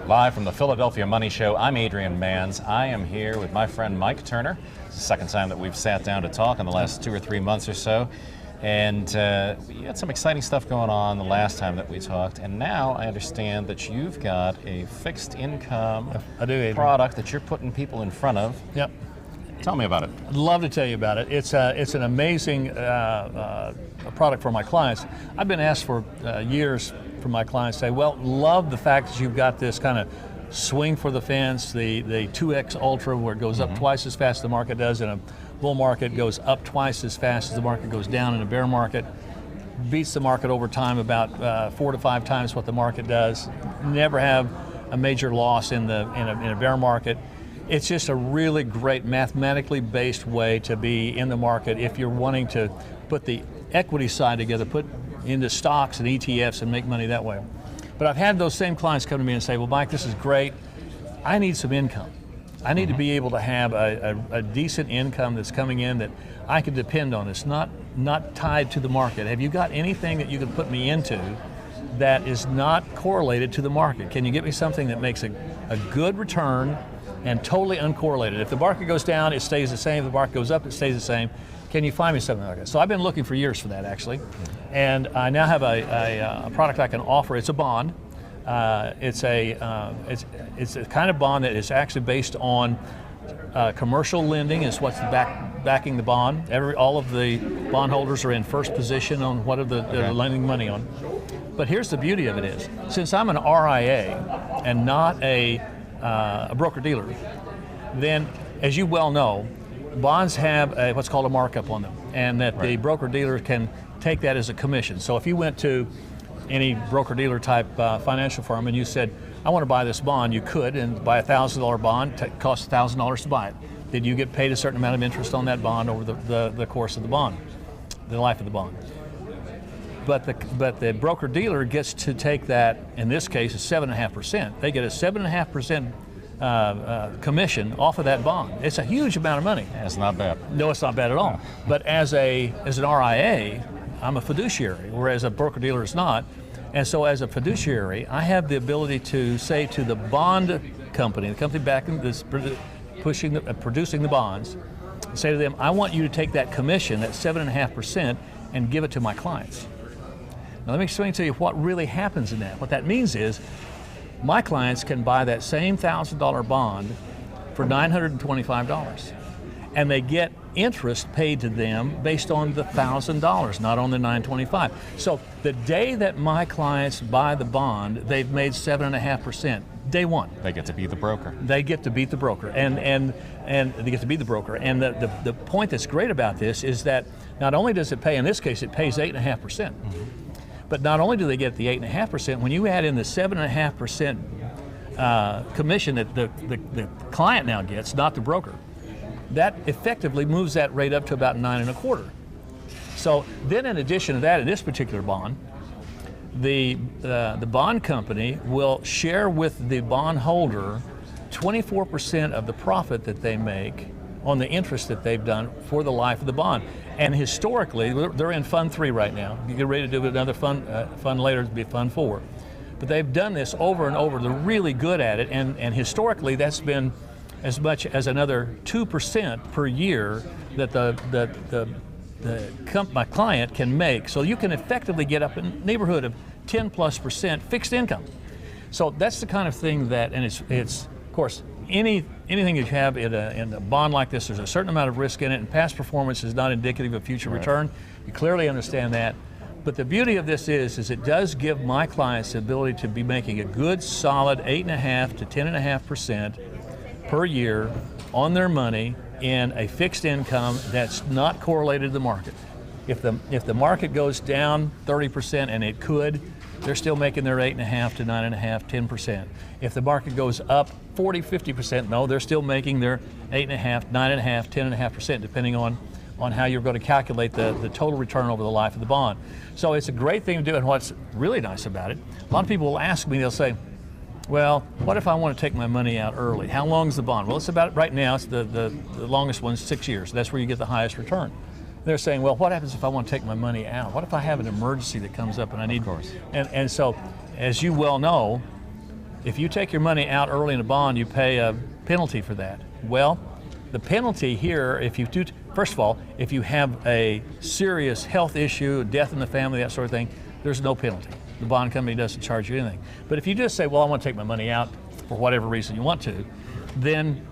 Live from the Philadelphia Money Show, I'm Adrian Manns. I am here with my friend Mike Turner. It's the second time that we've sat down to talk in the last 2 or 3 months or so. And we had some exciting stuff going on the last time that we talked. And now I understand that you've got a fixed income product that you're putting people in front of. Yep. Tell me about it. I'd love to tell you about it. It's an amazing product for my clients. I've been asked for years from my clients, say, well, love the fact that you've got this kind of swing for the fence, the 2X Ultra, where it goes up twice as fast as the market does. In a bull market, goes up twice as fast as the market goes down. In a bear market, beats the market over time about 4 to 5 times what the market does. Never have a major loss in a bear market. It's just a really great mathematically based way to be in the market if you're wanting to put the equity side together, put into stocks and ETFs and make money that way. But I've had those same clients come to me and say, well, Mike, this is great. I need some income. I need to be able to have a decent income that's coming in that I can depend on. It's not tied to the market. Have you got anything that you can put me into that is not correlated to the market? Can you get me something that makes a good return and totally uncorrelated? If the market goes down, it stays the same. If the market goes up, it stays the same. Can you find me something like that? So I've been looking for years for that, actually. And I now have a product I can offer. It's a bond. It's a kind of bond that is actually based on commercial lending is what's backing the bond. All of the bondholders are in first position on what they're lending money on. But here's the beauty of it is, since I'm an RIA and not a broker-dealer, then, as you well know, bonds have what's called a markup on them, and that the broker-dealer can take that as a commission. So if you went to any broker-dealer type financial firm and you said, I want to buy this bond, you could, and buy a $1,000 bond, it costs $1,000 to buy it. Then you get paid a certain amount of interest on that bond over the course of the bond, the life of the bond. But the broker-dealer gets to take that, in this case, is 7.5%. They get a 7.5% commission off of that bond. It's a huge amount of money. Yeah, it's not bad. No, it's not bad at all. But as an RIA, I'm a fiduciary, whereas a broker-dealer is not. And so as a fiduciary, I have the ability to say to the bond company, the company backing this, producing the bonds, say to them, I want you to take that commission, that 7.5%, and give it to my clients. Now let me explain to you what really happens in that. What that means is, my clients can buy that same $1,000 bond for $925, and they get interest paid to them based on the $1,000, not on the $925. So the day that my clients buy the bond, they've made 7.5%. Day one. They get to be the broker. They get to beat the broker, and they get to be the broker. And the point that's great about this is that not only does it pay, in this case, it pays 8.5%. But not only do they get the 8.5%, when you add in the 7.5% commission that the client now gets, not the broker, that effectively moves that rate up to about 9.25%. So then, in addition to that, in this particular bond, the bond company will share with the bondholder 24% of the profit that they make on the interest that they've done for the life of the bond. And historically, they're in Fund 3 right now. You get ready to do another fund later, to be Fund 4. But they've done this over and over. They're really good at it, and historically that's been as much as another 2% per year that my client can make. So you can effectively get up in the neighborhood of 10+% fixed income. So that's the kind of thing that, and it's of course, anything you have in a bond like this, there's a certain amount of risk in it, and past performance is not indicative of future return. You clearly understand that. But the beauty of this is it does give my clients the ability to be making a good, solid 8.5% to 10.5% per year on their money in a fixed income that's not correlated to the market. If the market goes down 30%, and it could, they're still making their 8.5% to 9.5%, 10%. If the market goes up 40, 50%, no, they're still making their 8.5%, 9.5%, 10.5%, depending on how you're going to calculate the total return over the life of the bond. So it's a great thing to do, and what's really nice about it, a lot of people will ask me, they'll say, well, what if I want to take my money out early? How long is the bond? Well, it's about, right now, it's the longest one's 6 years. That's where you get the highest return. They're saying, well, what happens if I want to take my money out? What if I have an emergency that comes up and I need? Of course. And so, as you well know, if you take your money out early in a bond, you pay a penalty for that. Well, the penalty here, if you do, first of all, if you have a serious health issue, death in the family, that sort of thing, there's no penalty. The bond company doesn't charge you anything. But if you just say, well, I want to take my money out for whatever reason you want to, then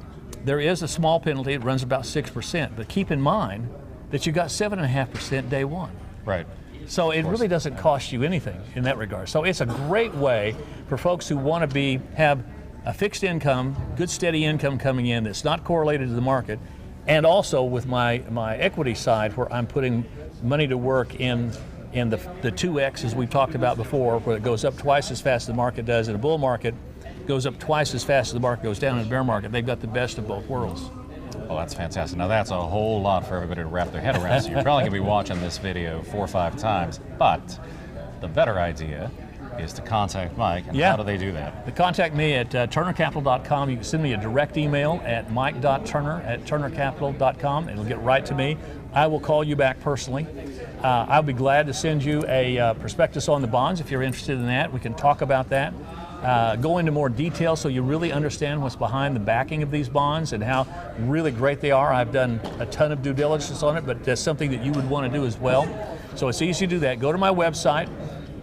there is a small penalty. It runs about 6%. But keep in mind that you got 7.5% day one. Right. So it really doesn't cost you anything in that regard. So it's a great way for folks who want to have a fixed income, good steady income coming in that's not correlated to the market, and also with my equity side where I'm putting money to work in the 2X as we've talked about before, where it goes up twice as fast as the market does in a bull market, goes up twice as fast as the market goes down in a bear market. They've got the best of both worlds. Well, that's fantastic. Now, that's a whole lot for everybody to wrap their head around, so you're probably going to be watching this video 4 or 5 times. But the better idea is to contact Mike. And how do they do that? They contact me at turnercapital.com. You can send me a direct email at mike.turner@turnercapital.com, and it'll get right to me. I will call you back personally. I'll be glad to send you a prospectus on the bonds if you're interested in that. We can talk about that. Go into more detail so you really understand what's behind the backing of these bonds and how really great they are. I've done a ton of due diligence on it, but that's something that you would want to do as well. So it's easy to do that. Go to my website,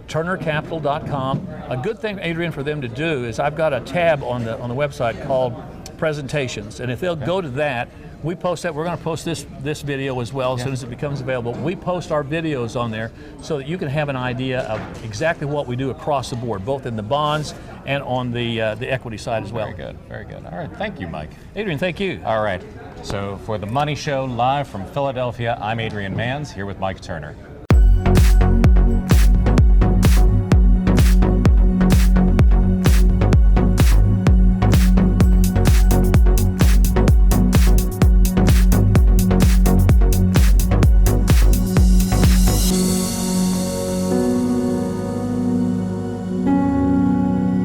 turnercapital.com. A good thing, Adrian, for them to do is I've got a tab on the website called presentations, and if they'll go to that, we post that. We're going to post this video as well as soon as it becomes available. We post our videos on there so that you can have an idea of exactly what we do across the board, both in the bonds and on the equity side as well. Very good, very good. All right, thank you, Mike. Adrian, thank you. All right, so for the Money Show live from Philadelphia, I'm Adrian Manns here with Mike Turner.